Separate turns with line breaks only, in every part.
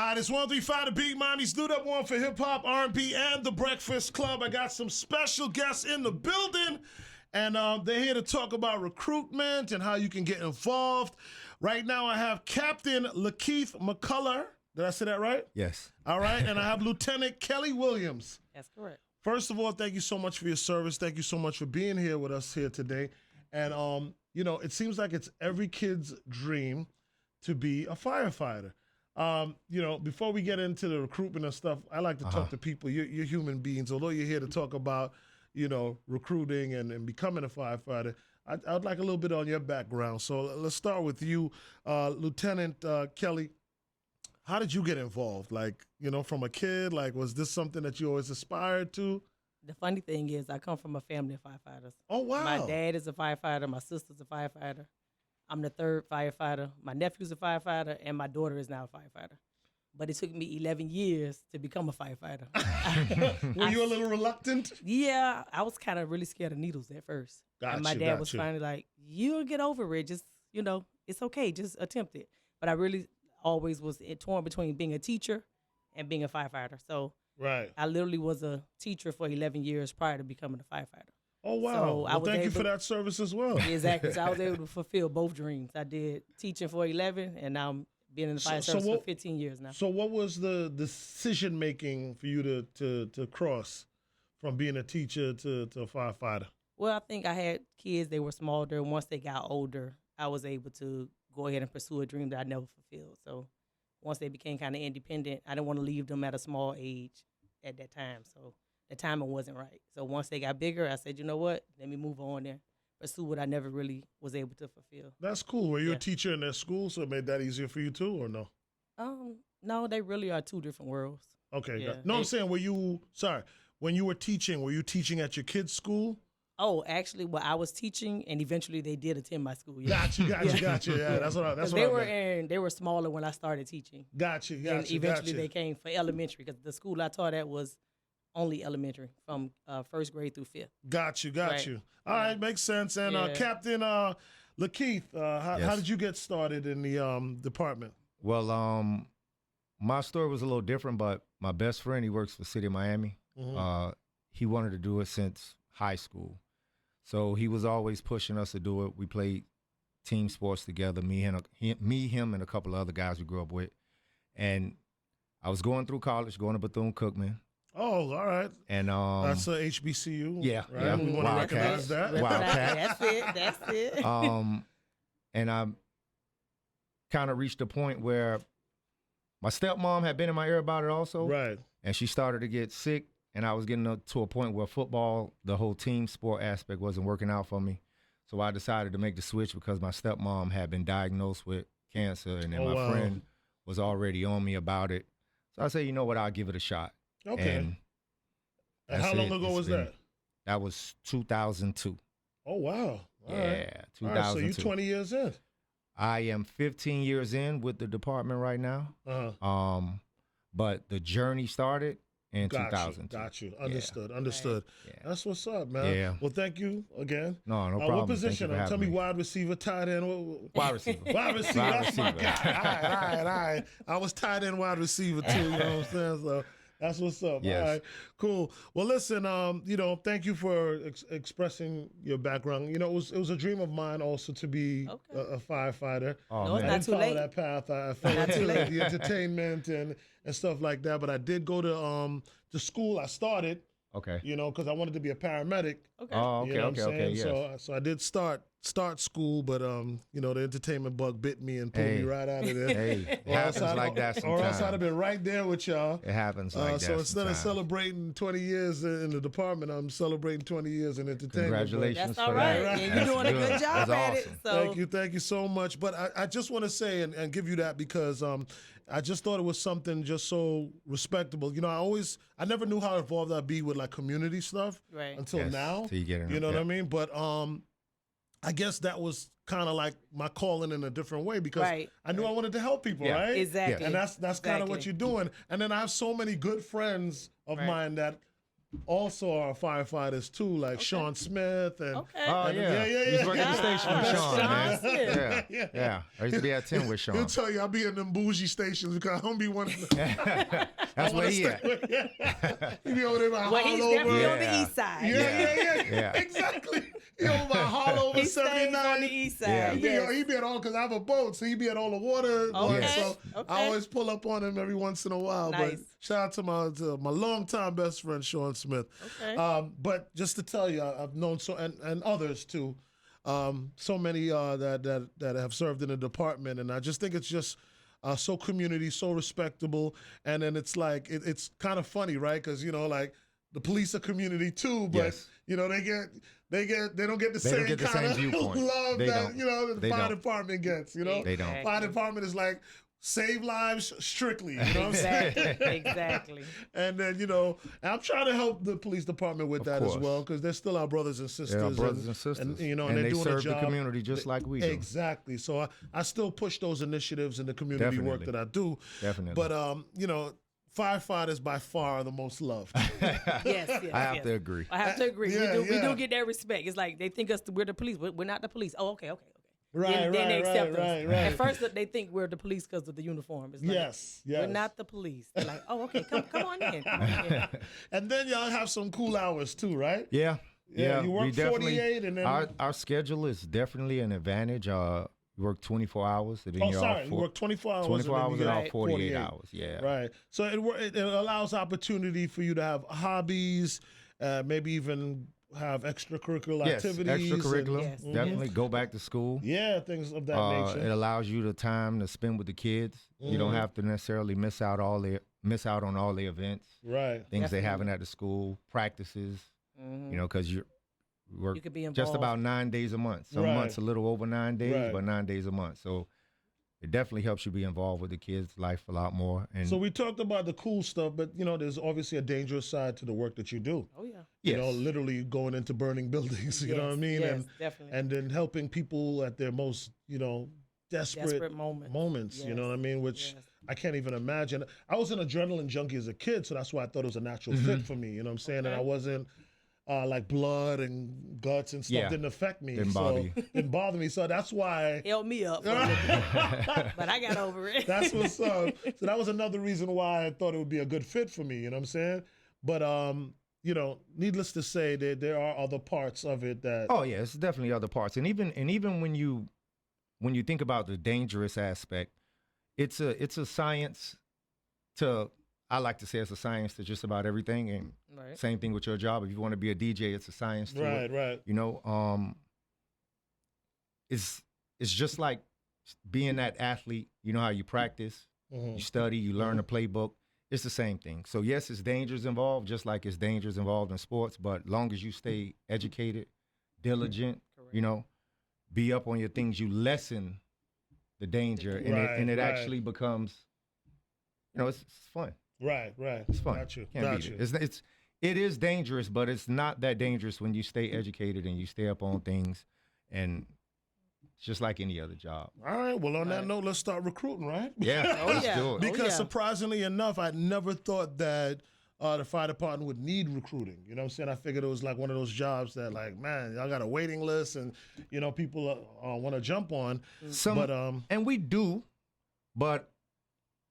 It's 135 The Beat, Mommy's Do That One for hip hop, R&B, and the Breakfast Club. I got some special guests in the building, and they're here to talk about recruitment and how you can get involved. Right now, I have Captain Lakeith McCuller. Did I say that right?
Yes.
All right, and I have Lieutenant Kelly Williams.
That's correct.
First of all, thank you so much for your service. Thank you so much for being here with us here today. And, you know, it seems like it's every kid's dream to be a firefighter. You know, before we get into the recruitment and stuff, I like to talk to people. You're human beings. Although you're here to talk about, you know, recruiting and becoming a firefighter, I'd like a little bit on your background. So let's start with you, Lieutenant Kelly. How did you get involved? Like, you know, from a kid, like, was this something that you always aspired to?
The funny thing is I come from a family of firefighters.
Oh, wow.
My dad is a firefighter. My sister's a firefighter. I'm the third firefighter. My nephew's a firefighter, and my daughter is now a firefighter. But it took me 11 years to become a firefighter.
Were you a little reluctant?
Yeah, I was kind of really scared of needles at first. And my dad was finally like, you'll get over it. Just, you know, it's okay. Just attempt it. But I really always was torn between being a teacher and being a firefighter. So I literally was a teacher for 11 years prior to becoming a firefighter.
Oh, wow.
So
well, thank you for that service as well.
Exactly. So I was able to fulfill both dreams. I did teaching for 11, and now I'm being in the fire service for 15 years now.
So what was the decision-making for you to cross from being a teacher to a firefighter?
Well, I think I had kids. They were smaller. And once they got older, I was able to go ahead and pursue a dream that I never fulfilled. So once they became kind of independent, I didn't want to leave them at a small age at that time. So the timing wasn't right. So once they got bigger, I said, you know what? Let me move on and pursue what I never really was able to fulfill.
That's cool. Were you a teacher in their school, so it made that easier for you too, or no?
No, they really are two different worlds.
Okay.
Yeah,
no, I'm saying, when you were teaching, were you teaching at your kids' school?
Oh, actually, well, I was teaching, and eventually they did attend my school. Yeah.
Gotcha. Yeah, that's what
they were smaller when I started teaching.
Gotcha.
And eventually they came for elementary, because the school I taught at was only elementary from first grade through fifth.
Got you. All right, makes sense. And Captain Lakeith, how did you get started in the department?
Well, my story was a little different, but my best friend, he works for the city of Miami. Mm-hmm. He wanted to do it since high school. So he was always pushing us to do it. We played team sports together, me, him, and a couple of other guys we grew up with. And I was going through college, going to Bethune-Cookman.
Oh, all right.
And
that's a HBCU.
Yeah,
right?
yeah.
We want to recognize that.
Wildcat.
That's it.
And I kind of reached a point where my stepmom had been in my ear about it also.
Right.
And she started to get sick. And I was getting to a point where football, the whole team sport aspect, wasn't working out for me. So I decided to make the switch because my stepmom had been diagnosed with cancer, and then my friend was already on me about it. So I said, you know what, I'll give it a shot.
Okay. And how long ago was that?
That was 2002.
Oh, wow. All right.
2002.
All right, so you're 20 years in.
I am 15 years in with the department right now. But the journey started in 2000.
Got you. Understood.
Yeah.
That's what's up, man.
Yeah.
Well, thank you again.
No problem.
What position? Tell me, wide receiver, tight end.
Wide receiver.
Wide receiver. That's my guy. All right. I was tight end, wide receiver too. You know what I'm saying? So that's what's up.
Yes.
All right. Cool. Well, listen. You know, thank you for expressing your background. You know, it was a dream of mine also to be a firefighter.
Oh,
no,
man.
it's not too late.
That path. I fell into the entertainment and stuff like that. But I did go to school. I started.
Okay.
You know, because I wanted to be a paramedic.
Okay.
Oh, okay,
you know what I'm saying?
Yes.
So I did start school, but you know, the entertainment bug bit me and pulled me right out of there.
Hey, it happens like that sometimes.
Or else I'd have been right there with y'all.
It happens like that.
So instead of celebrating 20 years in the department, I'm celebrating 20 years in entertainment.
Congratulations
That's all
for
right.
that.
Yeah, you're doing a good job
That's
at
awesome.
it. So.
Thank you so much. But I just want to say and give you that because I just thought it was something just so respectable. You know, I never knew how involved I'd be with like community stuff until now.
So you
know what I mean? But I guess that was kind of like my calling in a different way because I knew I wanted to help people, right?
Exactly.
And that's kind of what you're doing. And then I have so many good friends of mine that also are firefighters too, like Sean Smith and
Okay.
Oh,
and-
yeah.
yeah.
He was working the station with Sean, man.
Sean.
Yeah. I used to be at 10 with
He'll
Sean.
tell you I'll be in them bougie stations because I don't be one of them.
That's where he at.
He be over there by
Well, he's
Harlow.
definitely on the
Yeah.
east side.
Yeah.
Exactly. He over by Harlow
He stays on the
79.
east
Yeah.
side.
He be at all, because I have a boat, so he be at all the water ones,
Okay.
so
Okay.
I always pull up on him every once in a while. But
Nice.
shout out to my longtime best friend, Sean Smith.
Okay.
But just to tell you, I've known and others too, so many that have served in the department, and I just think it's just so community, so respectable, and then it's like it's kind of funny, right? Because like the police are community too, but
Yes.
they don't get the
They
same
don't get the
kind
same
of
viewpoint.
love
They
that
don't.
the
They
fire
don't.
department gets.
They don't.
Fire department is like save lives strictly. You know what I'm saying?
Exactly.
And then, and I'm trying to help the police department with
Of
that as
course.
well, because they're still our brothers and sisters.
They're our brothers and sisters.
And,
And
they're
they
doing a
serve the
job.
community just like we do.
Exactly. So I still push those initiatives and the community work
Definitely.
that I do.
Definitely.
But, firefighters by far are the most loved.
Yes.
I have to agree.
I have to agree.
Yeah,
we
yeah.
do get that respect. It's like they think we're the police. We're not the police. Oh, okay.
Right,
then they accept us.
right.
At first, they think we're the police because of the uniform. It's like,
Yes.
we're not the police. They're like, oh, okay, come on in. Come on in.
And then y'all have some cool hours too, right?
Yeah.
Yeah, you work
we definitely-
48 and then-
our schedule is definitely an advantage. We work 24 hours. And then
Oh,
you're
sorry.
off
You work 24 hours.
24
and then
hours
you
and
get
off 48 hours. Yeah.
Right. So it allows opportunity for you to have hobbies, maybe even have extracurricular
Yes,
activities.
extracurricular.
Yes.
Definitely go back to school.
Yeah, things of that
It
nature.
allows you the time to spend with the kids. You don't have to necessarily miss out on all the events,
Right.
things they having at the school, practices. Because you work
You could be
just
involved.
about 9 days a month. Some
Right.
months a little over 9 days,
Right.
but 9 days a month. So it definitely helps you be involved with the kids' life a lot more. And
So we talked about the cool stuff, but there's obviously a dangerous side to the work that you do.
Oh, yeah.
yes.
Literally going into burning buildings, you know what I
Yes,
mean?
yes, definitely.
And then helping people at their most, desperate
moments.
you know what I mean? Which
Yes.
I can't even imagine. I was an adrenaline junkie as a kid, so that's why I thought it was a natural fit for me, you know what I'm saying? And I wasn't like blood and guts and stuff
Yeah.
didn't affect me.
Didn't
so
bother you.
didn't bother me. So that's why
Help me up. For a little bit. But I got over it.
that's what's up. So that was another reason why I thought it would be a good fit for me, you know what I'm saying? But needless to say, there are other parts of it that
Oh yeah, it's definitely other parts. And even when you think about the dangerous aspect, it's a science to I like to say it's a science to just about everything. And
Right.
same thing with your job. If you want to be a DJ, it's a science to it.
right.
It's just like being that athlete. You know how you practice,
Mhm.
you study, you learn the playbook. It's the same thing. So yes, it's dangers involved, just like it's dangers involved in sports. But long as you stay educated, diligent,
Correct.
Be up on your things, you lessen the danger, and it
Right.
actually becomes, it's fun.
Right.
It's fun.
Got you.
Can't beat it. It is dangerous, but it's not that dangerous when you stay educated and you stay up on things, and it's just like any other job.
All right. Well, on that note, let's start recruiting, right?
Yeah,
Oh,
let's
yeah.
do it.
Because
yeah.
surprisingly enough, I never thought that the fire department would need recruiting. You know what I'm saying? I figured it was like one of those jobs that, like, man, y'all got a waiting list, and people want to jump on. But
And we do, but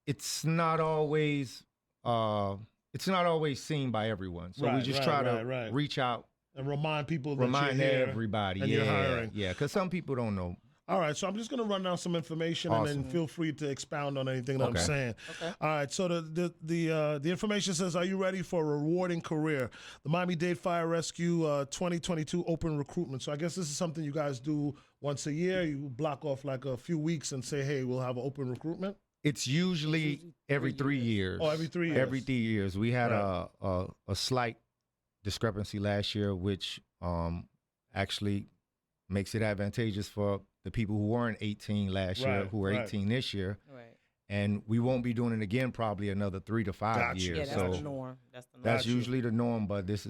it's not always seen by everyone. So we
Right,
just
right,
try
right,
to
right.
reach out,
and remind people that
remind
you're here
everybody.
and
Yeah,
you're hiring.
yeah, because some people don't know.
All right, so I'm just going to run down some information, and then
Awesome.
feel free to expound on anything that I'm
Okay.
saying.
Okay.
All right, so the information says, are you ready for a rewarding career? The Miami-Dade Fire Rescue 2022 Open Recruitment. So I guess this is something you guys do once a year. You block off like a few weeks and say, hey, we'll have an open recruitment.
It's usually every 3 years.
Oh, every 3 years.
Every 3 years. We had
Right.
a slight discrepancy last year, which actually makes it advantageous for the people who weren't 18 last year,
Right,
who are
right.
18 this year.
Right.
And we won't be doing it again probably another 3 to 5
Gotcha.
Yeah,
years.
that's
So
the norm. That's the norm.
that's
Gotcha.
usually the norm, but this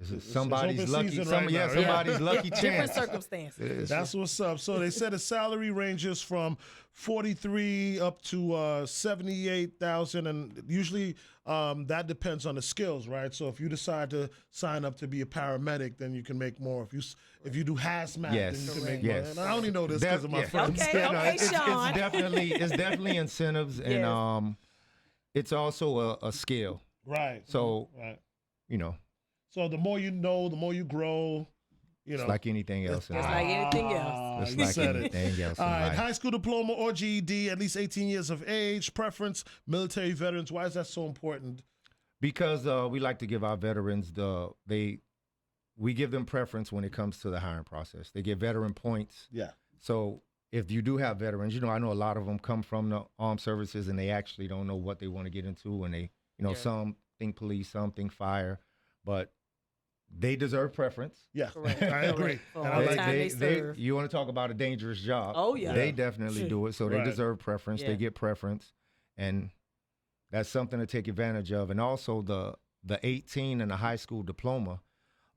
It's somebody's
open
lucky.
season right now.
Somebody's lucky
Different
chance.
circumstances.
That's what's up. So they said the salary ranges from 43 up to 78,000, and usually that depends on the skills, right? So if you decide to sign up to be a paramedic, then you can make more. If you do hazmat,
Yes.
then you can make
Yes.
more. And I only know this because of my
Yeah.
friends.
Okay, okay,
it's
Sean.
definitely incentives, and it's also a skill.
Right.
So
right.
you know,
So the more you know, the more you grow. You know,
it's like anything else in
It's
life.
like anything else.
It's
you
like
said it.
anything else in
All right,
life.
high school diploma or GED, at least 18 years of age, preference, military veterans. Why is that so important?
Because we like to give our veterans we give them preference when it comes to the hiring process. They get veteran points.
Yeah.
So if you do have veterans, I know a lot of them come from the armed services and they actually don't know what they want to get into, and they, some think police, some think fire, but they deserve preference.
Yeah,
Correct.
I agree.
Correct. For
And I
all the
like
time they serve.
You want to talk about a dangerous job?
Oh, yeah.
They definitely do it. So they
Right.
deserve preference.
Yeah.
They get preference, and that's something to take advantage of. And also the 18 and the high school diploma.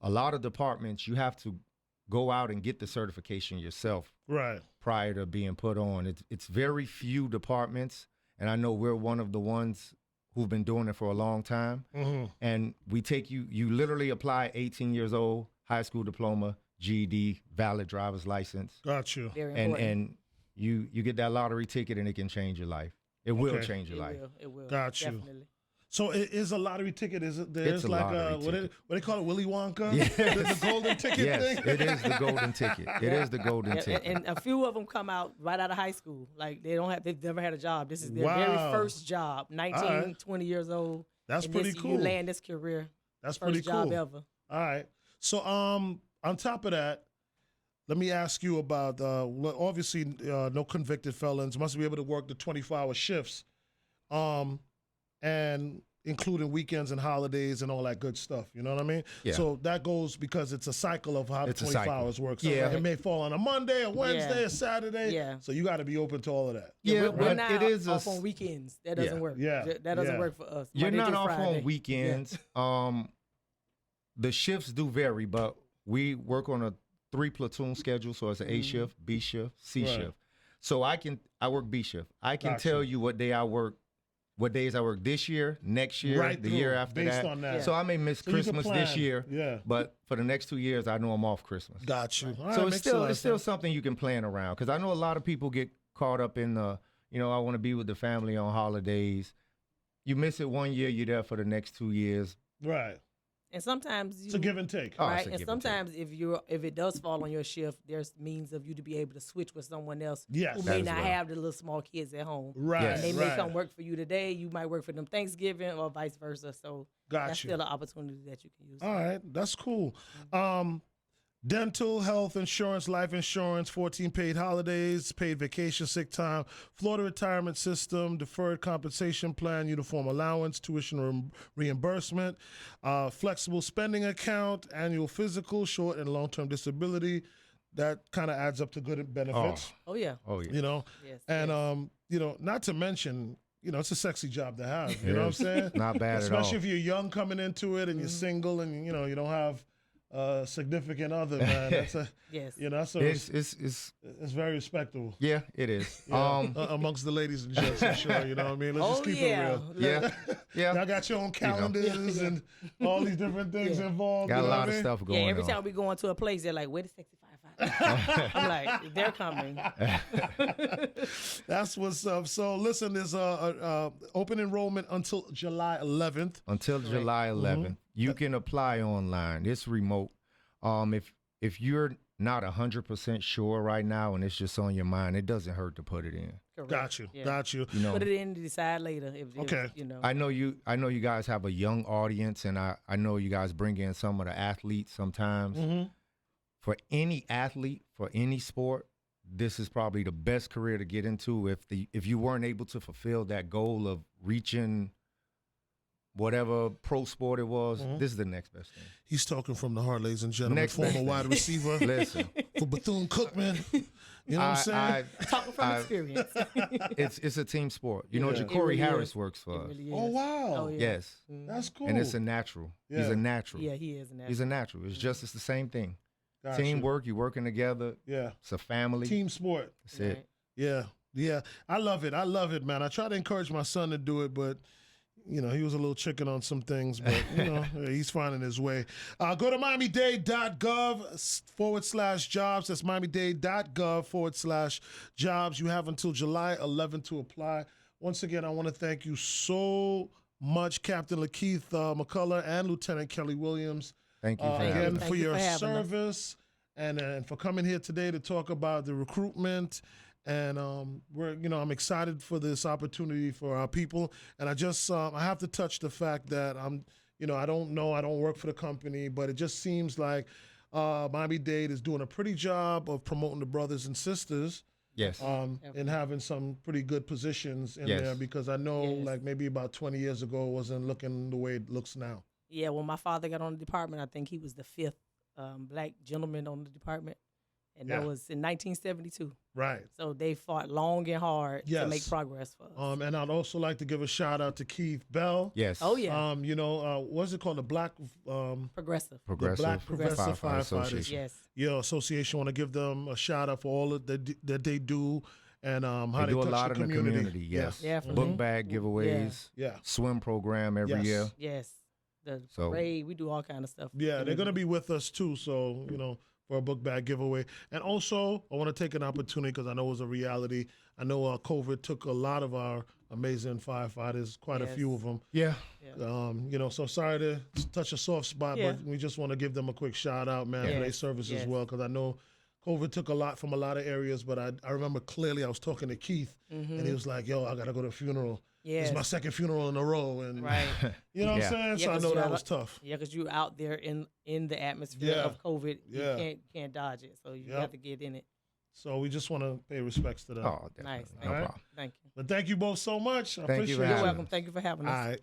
A lot of departments, you have to go out and get the certification yourself
Right.
prior to being put on. It's very few departments, and I know we're one of the ones who've been doing it for a long time.
Mm-hmm.
And we take you literally apply 18 years old, high school diploma, GED, valid driver's license,
Got you.
Very
and
important.
you get that lottery ticket, and it can change your life. It will
Okay.
change your life.
It will.
Got you.
Definitely.
So it is a lottery ticket. Is it? There's
It's a
like
lottery
what
ticket.
they call it, Willy Wonka.
Yeah.
The golden ticket
Yes,
thing.
it is the golden ticket. It is the golden
Yeah,
ticket.
and a few of them come out right out of high school. Like they've never had a job. This is their
Wow.
very first job. 19,
All right.
20 years old.
That's
and
pretty
this,
cool.
You land this career.
That's
First
pretty
job
cool.
ever.
All right. So on top of that, let me ask you about obviously no convicted felons must be able to work the 24-hour shifts, and including weekends and holidays and all that good stuff. You know what I mean?
Yeah.
So that goes because it's a cycle of how the
It's a
24
cycle.
hours work. So
Yeah.
it may fall on a Monday, a Wednesday,
Yeah.
a Saturday.
Yeah.
So you got to be open to all of that.
Yeah,
we're
but
not
it is
off on weekends. That doesn't work.
Yeah.
That doesn't
Yeah.
work for us.
You're
Monday
not
through
off
Friday.
on weekends. The shifts do vary, but we work on a 3 platoon schedule, so it's an A shift, B shift, C
Right.
shift. So I work B shift. I can
Gotcha.
tell you what days I work this year, next year,
Right
the
through,
year after
based
that.
on that.
So I may miss
So you can
Christmas this
plan.
year,
Yeah.
but for the next 2 years, I know I'm off Christmas.
Got you. All right,
So
makes a lot
it's
of
still
sense.
something you can plan around, because I know a lot of people get caught up in the, I want to be with the family on holidays. You miss it 1 year, you're there for the next 2 years.
Right.
And sometimes you
It's a give and take.
Oh, it's
right?
a
And
give and take.
sometimes if it does fall on your shift, there's means of you to be able to switch with someone else
Yes.
who
That
may
as
not
well.
have the little small kids at home.
Right.
Yes.
And they may
right.
come work for you today. You might work for them Thanksgiving or vice versa. So
Got
that's
you.
still an opportunity that you can use.
All right, that's cool. Dental, health insurance, life insurance, 14 paid holidays, paid vacation, sick time, Florida retirement system, deferred compensation plan, uniform allowance, tuition reimbursement, flexible spending account, annual physical, short and long-term disability. That kind of adds up to good benefits,
Oh yeah.
Oh, yeah.
you know.
Yes.
And
yes.
not to mention, it's a sexy job to have. You
It
know what I'm
is.
saying?
Not bad at
Especially
all.
if you're young coming into it and you're single and you don't have a significant other, man. That's a
Yes.
so
It's
it's very respectable.
yeah, it is.
Yeah, amongst the ladies and gents, for sure. You know what I mean? Let's just
Oh
keep
yeah.
it real.
Yeah, yeah.
Y'all got your own calendars and all these different things
Yeah.
involved.
Got
you
a
know
lot
what I
of
mean?
stuff going
Yeah.
on.
Every time we go into a place, they're like, "Where the sexy firefighter?" I'm like, "They're coming."
That's what's up. So listen, there's open enrollment until July 11th.
Until July 11th, you can apply online. It's remote. If you're not 100% sure right now and it's just on your mind, it doesn't hurt to put it in.
Correct.
Got you.
Yeah.
Got you.
You know,
Put it in to decide later. If
Okay.
I know you guys have a young audience, and I know you guys bring in some of the athletes sometimes.
Mm-hmm.
For any athlete, for any sport, this is probably the best career to get into. If you weren't able to fulfill that goal of reaching whatever pro sport it was, this is the next best thing.
He's talking from the heart, ladies and gentlemen.
Next
Former
best
wide receiver.
Listen,
for Bethune-Cookman. You know what I'm saying?
Talking from experience.
It's a team sport. You know,
Yeah.
Ja'Cory
really
Harris
is.
works for
It
us.
really
Oh,
is.
wow.
Oh, yeah.
Yes.
That's cool.
And it's a natural. He's
Yeah.
a natural.
Yeah, he is.
He's a natural. It's just, it's the same thing.
Gotcha.
Teamwork, you're working together.
Yeah.
It's a family.
Team sport.
That's it.
Yeah. Yeah. I love it. I love it, man. I try to encourage my son to do it, but you know, he was a little chicken on some things, but you know, he's finding his way. Go to MiamiDade.gov/jobs. That's MiamiDade.gov/jobs. You have until July 11th to apply. Once again, I want to thank you so much, Captain Lakeith McCuller and Lieutenant Kelly Williams.
Thank you for
Again,
having
Thank
for
you
your
for having us.
service and for coming here today to talk about the recruitment. And I'm excited for this opportunity for our people. And I just, I have to touch the fact that I don't work for the company, but it just seems like Miami-Dade is doing a pretty job of promoting the brothers and sisters.
Yes.
And having some pretty good positions in
Yes.
there, because I know
Yes.
like maybe about 20 years ago it wasn't looking the way it looks now.
Yeah, when my father got on the department, I think he was the 5th black gentleman on the department. And that
Yeah.
was in 1972.
Right.
So they fought long and hard to
Yes.
make progress for us.
And I'd also like to give a shout out to Keith Bell.
Yes.
Oh, yeah.
What's it called? The Black
Progressive.
Progressive,
Black Progressive
Firefighter
Firefighters.
Association.
Yes.
Association. Want to give them a shout out for all that they do and how
They
they
do a
touch
lot
the
in the community. Yes.
Yeah, for
Book
me.
bag giveaways.
Yeah.
Swim program every
Yes.
year.
Yes. The
So-
parade, we do all kind of stuff.
Yeah, they're going to be with us too. So, for a book bag giveaway. And also, I want to take an opportunity because I know it was a reality. I know COVID took a lot of our amazing firefighters, quite a
Yes.
few of them.
Yeah.
So sorry to touch a soft spot,
Yeah.
but we just want to give them a quick shout out, man, for their
Yes.
service as
Yes.
well. Because I know COVID took a lot from a lot of areas, but I remember clearly I was talking to Keith and he was like, yo, I got to go to a funeral.
Yes.
It's my second funeral in a row. And
Right.
you know what
Yeah.
I'm saying?
Yeah,
So I
'cause
know
you
that
gotta-
was tough.
Yeah, because you're out there in the atmosphere
Yeah.
of COVID.
Yeah.
You can't dodge it. So you
Yep.
have to get in it.
So we just want to pay respects to them.
Oh, definitely.
Nice.
No
All right.
problem.
Thank you.
But thank you both so much. I
Thank you
appreciate
for
it.
You're
having
welcome.
us.
Thank you for having
All
us.
right.